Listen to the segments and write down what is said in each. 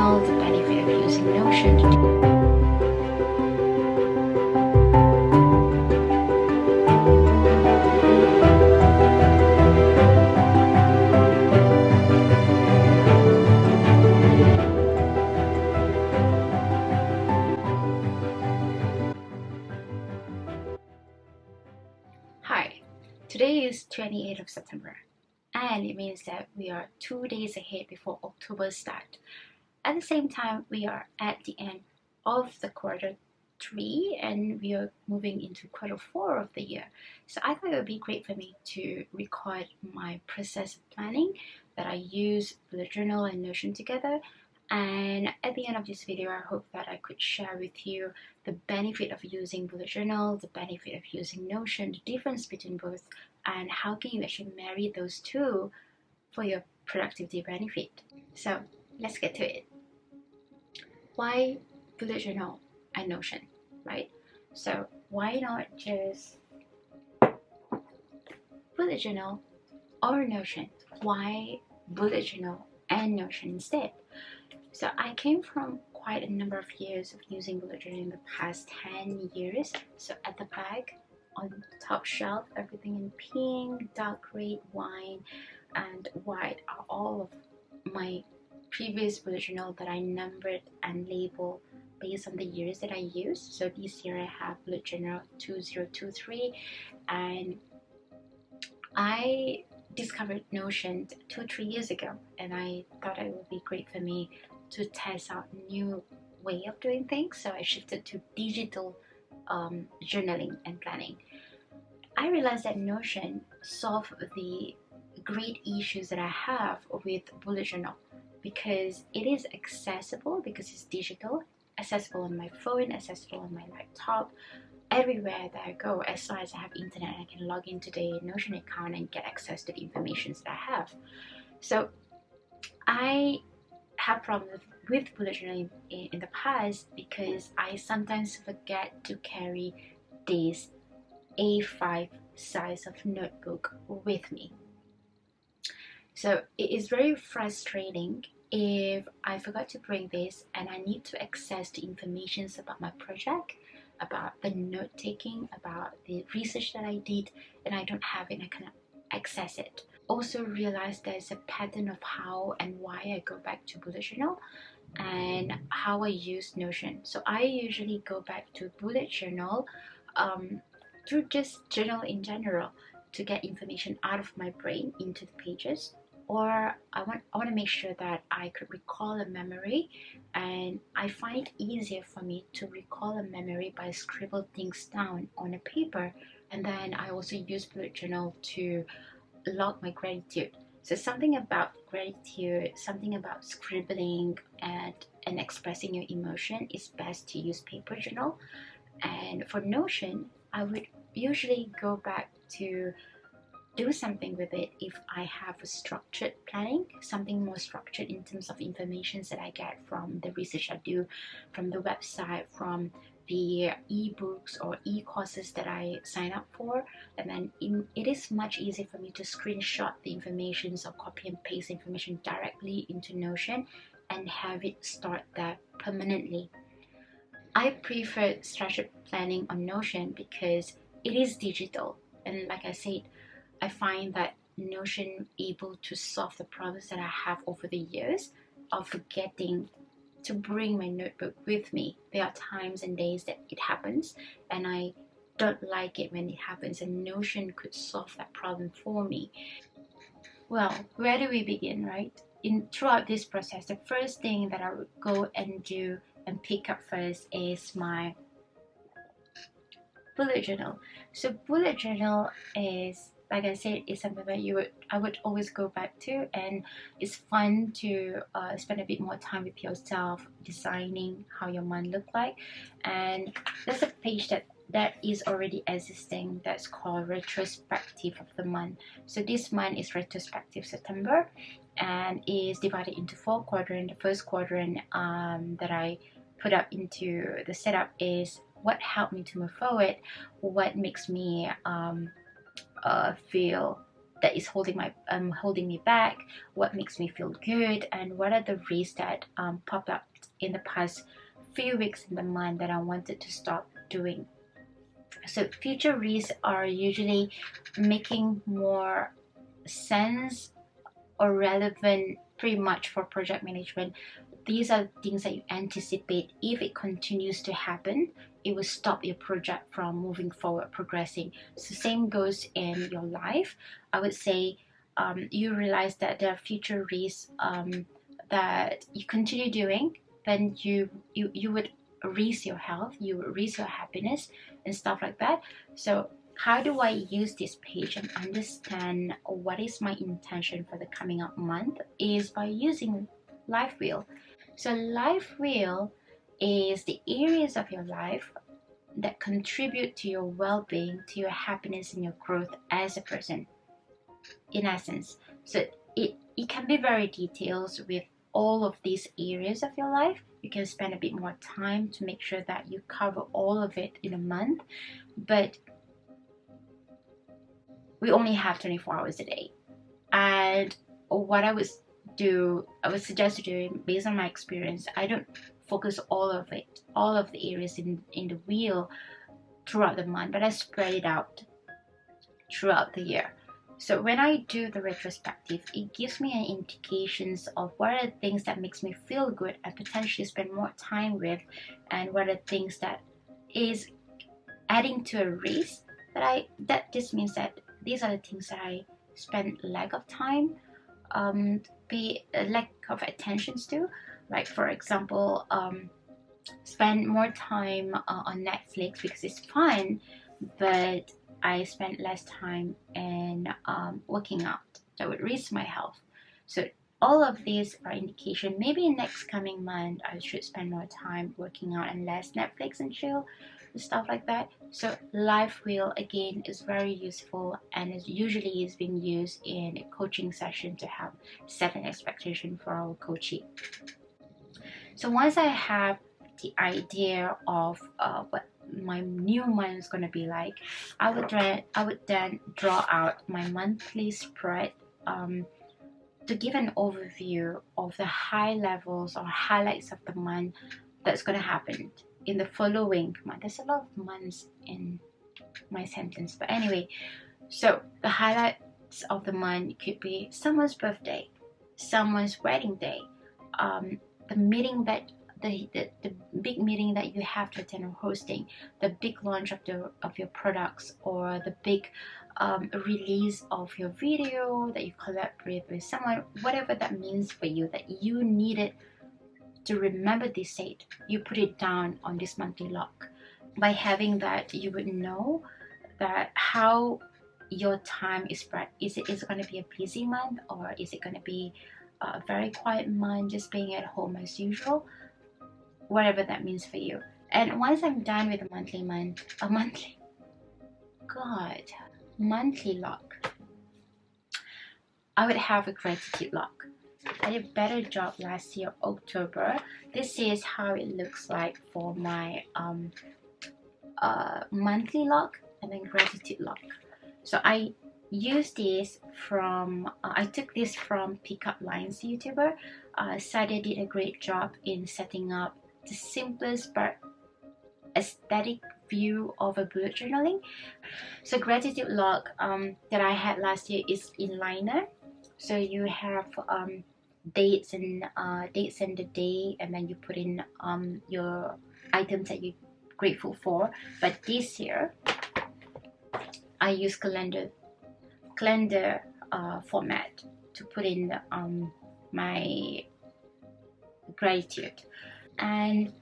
journal, the benefit of using Notion to do. Hi, today is 28th of September, and it means that we are 2 days ahead before October's start. At the same time, we are at the end of the quarter 3 and we are moving into quarter 4 of the year. So I thought it would be great for me to record my process of planning that I use bullet journal and Notion together. And at the end of this video, I hope that I could share with you the benefit of using bullet journal, the benefit of using Notion, the difference between both, and how can you actually marry those two for your productivity benefit. So let's get to it. Why bullet journal and Notion, right? So why not just bullet journal or Notion? Why bullet journal and Notion instead? So I came from quite a number of years of using bullet journal in the past 10 years. So at the back, on the top shelf, everything in pink, dark red, wine, and white are all of my previous bullet journal that I numbered and labeled based on the years that I used. So this year I have bullet journal 2023, and I discovered Notion 2-3 years ago, and I thought it would be great for me to test out new way of doing things. So I shifted to digital journaling and planning. I realized that Notion solved the great issues that I have with bullet journal, because it is accessible, because it's digital, accessible on my phone, accessible on my laptop, everywhere that I go. As long as I have internet, I can log into the Notion account and get access to the information that I have. So I have problems with bullet journaling in the past because I sometimes forget to carry this A5 size of notebook with me. So it is very frustrating if I forgot to bring this and I need to access the information about my project, about the note taking, about the research that I did, and I don't have it, I cannot access it. Also realize there's a pattern of how and why I go back to bullet journal and how I use Notion. So I usually go back to bullet journal to just journal in general, to get information out of my brain into the pages, or I want to make sure that I could recall a memory, and I find it easier for me to recall a memory by scribble things down on a paper. And then I also use bullet journal to log my gratitude. So something about gratitude, something about scribbling and expressing your emotion is best to use paper journal. And for Notion, I would usually go back to do something with it if I have a structured planning, something more structured in terms of information that I get from the research I do, from the website, from the ebooks or e-courses that I sign up for. And then it is much easier for me to screenshot the information or copy and paste information directly into Notion and have it stored there permanently. I prefer structured planning on Notion because it is digital, and like I said, I find that Notion able to solve the problems that I have over the years of forgetting to bring my notebook with me. There are times and days that it happens and I don't like it when it happens, and Notion could solve that problem for me. Well, where do we begin, right? Throughout this process, the first thing that I would go and do and pick up first is my bullet journal. So bullet journal is, like I said, is something that I would always go back to, and it's fun to spend a bit more time with yourself designing how your month look like. And there's a page that is already existing that's called retrospective of the month. So this month is retrospective September and is divided into 4 quadrants. The first quadrant that I put up into the setup is what helped me to move forward, what makes me feel that is holding me back, what makes me feel good, and what are the risks that popped up in the past few weeks in the month that I wanted to stop doing. So future risks are usually making more sense or relevant pretty much for project management. These are things that you anticipate. If it continues to happen, it will stop your project from moving forward, progressing. So same goes in your life. I would say you realize that there are future risks that you continue doing, then you would risk your health, you would risk your happiness and stuff like that. So how do I use this page and understand what is my intention for the coming up month is by using life wheel. So life wheel is the areas of your life that contribute to your well-being, to your happiness and your growth as a person, in essence. So it can be very detailed with all of these areas of your life. You can spend a bit more time to make sure that you cover all of it in a month, but we only have 24 hours a day. And what I would suggest doing, based on my experience, I don't focus all of the areas in the wheel throughout the month, but I spread it out throughout the year. So when I do the retrospective, it gives me an indications of what are the things that makes me feel good and potentially spend more time with, and what are things that is adding to a risk that this means that these are the things that I spend lack of time, pay a lack of attentions to. Like for example, spend more time on Netflix because it's fun, but I spent less time in working out. That would risk my health. So all of these are indication. Maybe in next coming month I should spend more time working out and less Netflix and chill and stuff like that. So life wheel again is very useful, and is usually being used in a coaching session to help set an expectation for our coachee. So once I have the idea of what my new month is going to be like, I would then draw out my monthly spread to give an overview of the high levels or highlights of the month that's going to happen in the following month. There's a lot of months in my sentence, but anyway, so the highlights of the month could be someone's birthday, someone's wedding day, the meeting that the big meeting that you have to attend or hosting, the big launch of your products, or the big release of your video that you collaborate with someone, whatever that means for you, that you needed to remember this date. You put it down on this monthly log. By having that, you would know that how your time is spread. Is it going to be a busy month, or is it going to be a very quiet month, just being at home as usual? Whatever that means for you. And once I'm done with a monthly log, I would have a gratitude log. I did a better job last year, October. This is how it looks like for my monthly log and then gratitude log. So I use this from I took this from Pickup Lines YouTuber. Sada did a great job in setting up the simplest but aesthetic view of a bullet journaling. So gratitude log that I had last year is in liner. So you have dates and the day, and then you put in your items that you're grateful for. But this year I use calendar format to put in my gratitude. And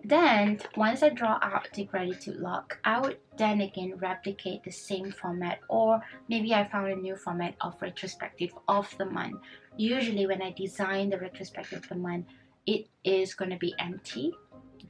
then once I draw out the gratitude log, I would then again replicate the same format, or maybe I found a new format of retrospective of the month. Usually when I design the retrospective of the month, it is going to be empty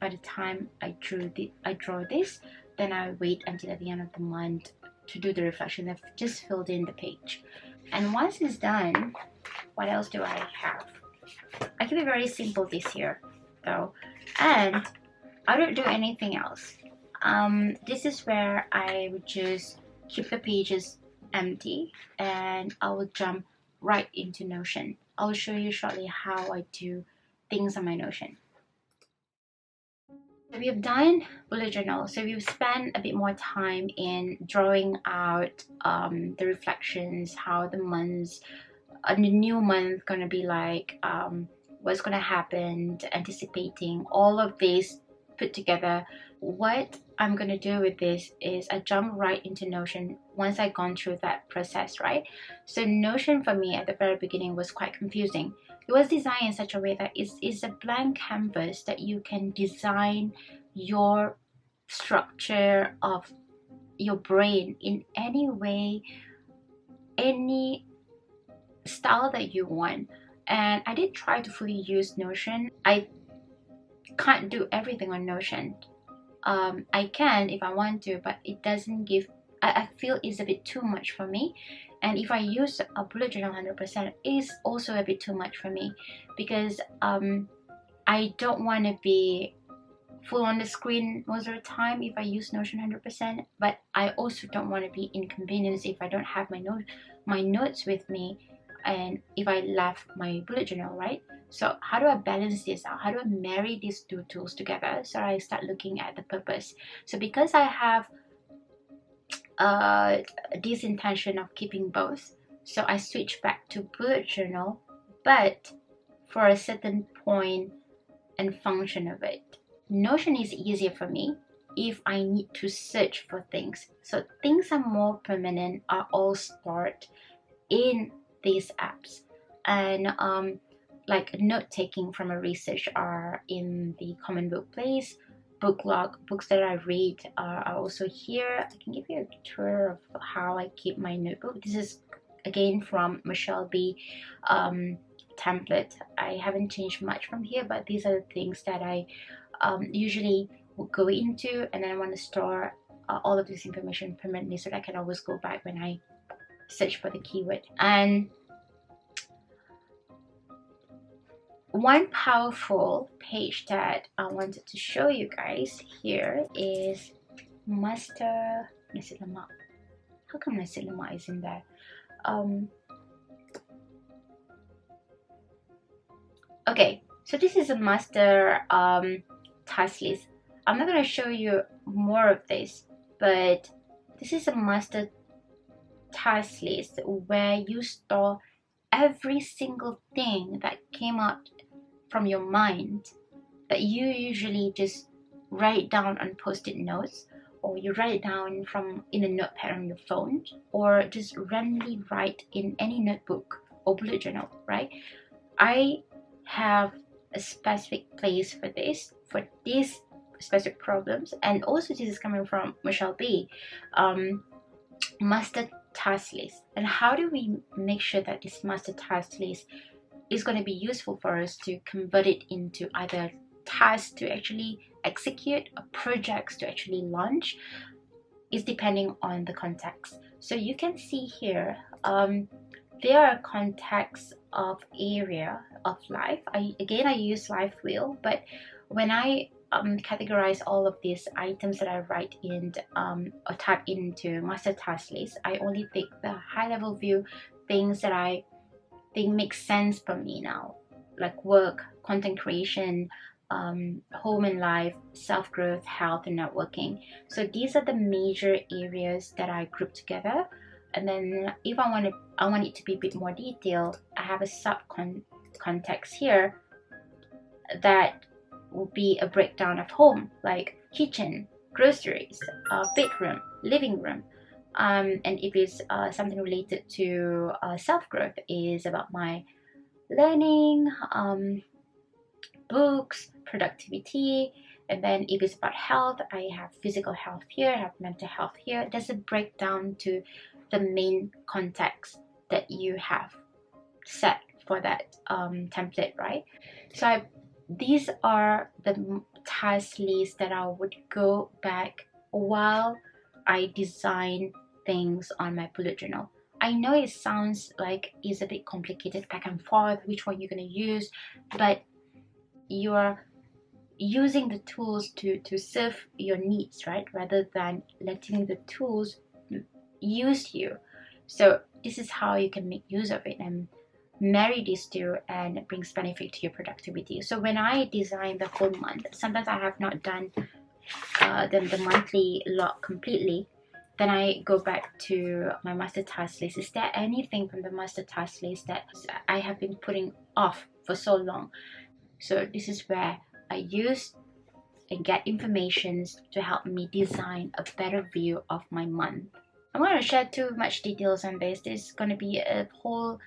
by the time I draw this. Then I wait until at the end of the month to do the reflection. I've just filled in the page. And once it's done, what else do I have? I keep it very simple this year though, and I don't do anything else. This is where I would just keep the pages empty, and I will jump right into Notion. I'll show you shortly how I do things on my Notion. So we've done bullet journal, so we've spent a bit more time in drawing out the reflections, how the months, the new month gonna be like, what's gonna happen, anticipating all of this put together. What I'm gonna do with this is I jump right into Notion once I've gone through that process, right? So Notion for me at the very beginning was quite confusing. It was designed in such a way that it's a blank canvas that you can design your structure of your brain in any way, any style that you want. And I did try to fully use Notion. I can't do everything on Notion. I can if I want to, but it doesn't give, I feel it's a bit too much for me. And if I use a bullet journal 100%, it's also a bit too much for me, because I don't want to be full on the screen most of the time if I use Notion 100%, but I also don't want to be inconvenienced if I don't have my notes with me, and if I left my bullet journal, right? So how do I balance this out? How do I marry these two tools together? So I start looking at the purpose. So because I have this intention of keeping both, so I switch back to bullet journal, but for a certain point and function of it. Notion is easier for me if I need to search for things. So things are more permanent, are all stored in these apps. And like note taking from a research are in the common book place. Book log, books that I read are also here. I can give you a tour of how I keep my notebook. This is again from Michelle B. Template. I haven't changed much from here, but these are the things that I usually will go into, and then I want to store all of this information permanently so that I can always go back when I search for the keyword. And one powerful page that I wanted to show you guys here is Master Nasi Lemak. How come Nasi Lemak is in there? Okay, so this is a master task list. I'm not going to show you more of this, but this is a master task list where you store every single thing that came out from your mind that you usually just write down on post-it notes, or you write it down in a notepad on your phone, or just randomly write in any notebook or bullet journal, right? I have a specific place for this, for these specific problems. And also this is coming from Michelle B. Master task list. And how do we make sure that this master task list is going to be useful for us to convert it into either tasks to actually execute or projects to actually launch, is depending on the context. So you can see here, there are contexts of area of life. I use life wheel, but when I categorize all of these items that I write in or type into master task list, I only take the high level view, things that I think make sense for me now, like work, content creation, home and life, self-growth, health, and networking. So these are the major areas that I group together. And then if I want it to be a bit more detailed, I have a sub context here that will be a breakdown of home, like kitchen, groceries, bedroom, living room. And if it's something related to self-growth, is about my learning, books, productivity. And then if it's about health, I have physical health here, I have mental health here. There's a breakdown to the main context that you have set for that template, right? So these are the task lists that I would go back while I design things on my bullet journal. I know it sounds like it's a bit complicated, back and forth, which one you're going to use, but you're using the tools to serve your needs, right? Rather than letting the tools use you. So this is how you can make use of it and marry these two, and it brings benefit to your productivity. So when I design the whole month, sometimes I have not done the monthly log completely, then I go back to my master task list. Is there anything from the master task list that I have been putting off for so long? So this is where I use and get information to help me design a better view of my month. I'm not going to share too much details on this. This is going to be a whole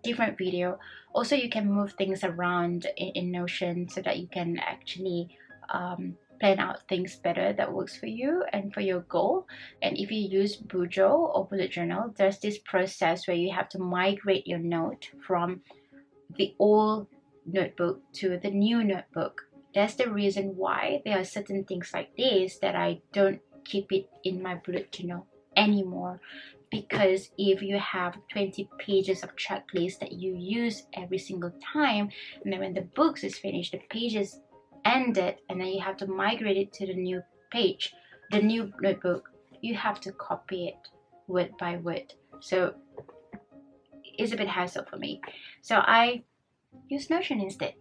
different video. Also, you can move things around in Notion so that you can actually plan out things better that works for you and for your goal. And if you use Bujo or bullet journal, there's this process where you have to migrate your note from the old notebook to the new notebook. That's the reason why there are certain things like this that I don't keep it in my bullet journal anymore, because if you have 20 pages of checklist that you use every single time, and then when the books is finished, the pages ended, and then you have to migrate it to the new page, the new notebook, you have to copy it word by word. So it's a bit hassle for me. So I use Notion instead.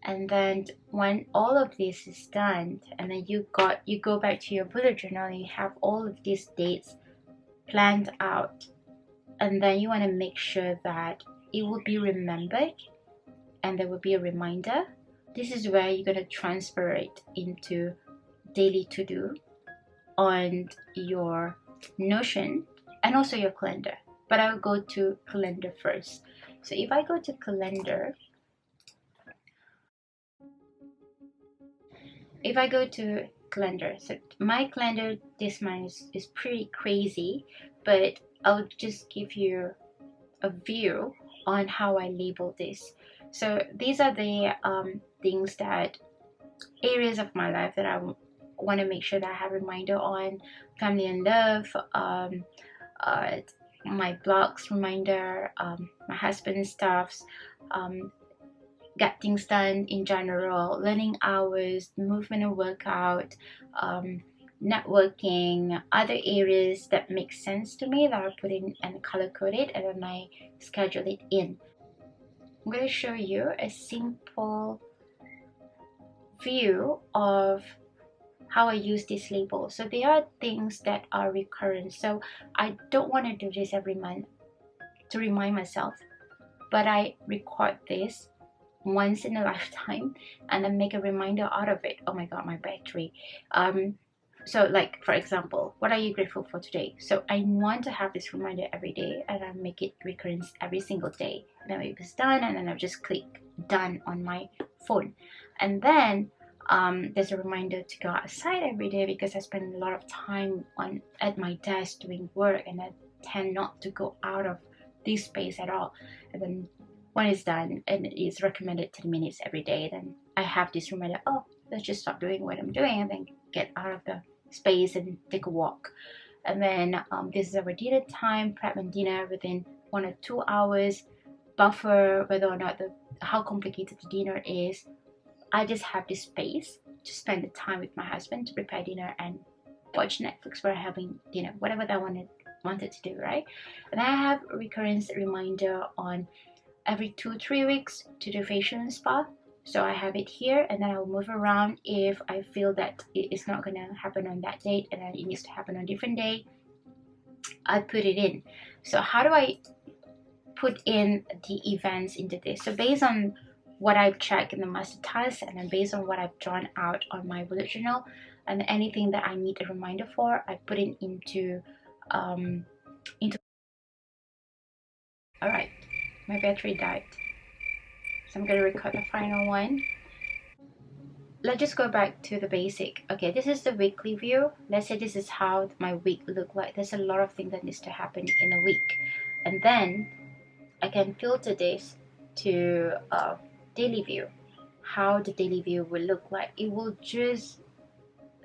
And then when all of this is done, and then you go back to your bullet journal, and you have all of these dates planned out, and then you want to make sure that it will be remembered and there will be a reminder. This is where you're going to transfer it into daily to-do on your Notion and also your calendar. But I'll go to calendar first. So if I go to calendar, so my calendar this month is pretty crazy, but I'll just give you a view on how I label this. So these are the things that areas of my life that I want to make sure that I have a reminder on: family and love, my blogs reminder, my husband's stuffs, get things done in general, learning hours, movement and workout, networking, other areas that make sense to me that I put in and color coded, and then I schedule it in. I'm going to show you a simple view of how I use this label. So there are things that are recurrent. So I don't want to do this every month to remind myself, but I record this once in a lifetime and then make a reminder out of it. Oh my god, my battery. So like, for example, what are you grateful for today? So I want to have this reminder every day, and I make it recurrence every single day. And then it's done, and then I'll just click done on my phone. And then there's a reminder to go outside every day, because I spend a lot of time at my desk doing work, and I tend not to go out of this space at all. And then when it's done and it is recommended 10 minutes every day, then I have this reminder, oh, let's just stop doing what I'm doing and then get out of the space and take a walk. And then this is our dinner time, prep and dinner within 1 or 2 hours, buffer whether or not how complicated the dinner is. I just have this space to spend the time with my husband to prepare dinner and watch Netflix while having dinner, whatever that I wanted to do, right? And I have a recurrence reminder on every 2-3 weeks to do facial and spa. So I have it here, and then I'll move around if I feel that it is not going to happen on that date and then it needs to happen on a different day. I put it in. So how do I put in the events into this? So based on what I've checked in the master task, and then based on what I've drawn out on my bullet journal, and anything that I need a reminder for, I put it into Alright, my battery died, so I'm gonna record the final one. Let's just go back to the basic. Okay, this is the weekly view. Let's say this is how my week look like. There's a lot of things that needs to happen in a week, and then I can filter this to daily view. How the daily view will look like. It will just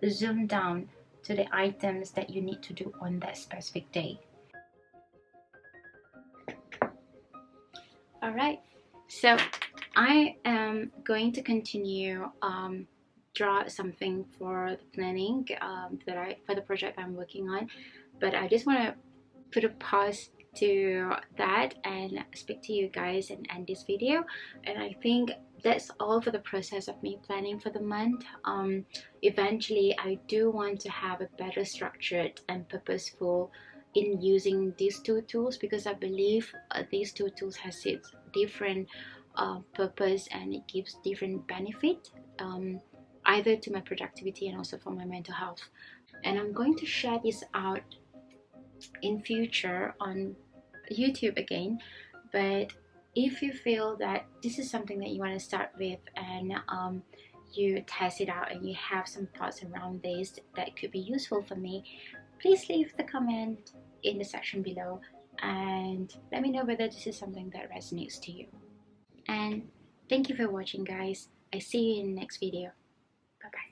zoom down to the items that you need to do on that specific day. Alright, so I am going to continue draw something for the planning for the project I'm working on, but I just want to put a pause to that and speak to you guys and end this video. And I think that's all for the process of me planning for the month. Eventually I do want to have a better structured and purposeful in using these two tools, because I believe these two tools has its different purpose, and it gives different benefit, either to my productivity and also for my mental health. And I'm going to share this out in future on YouTube again. But if you feel that this is something that you want to start with, and you test it out and you have some thoughts around this that could be useful for me, please leave the comment in the section below and let me know whether this is something that resonates to you. And thank you for watching, guys. I see you in the next video. Bye bye.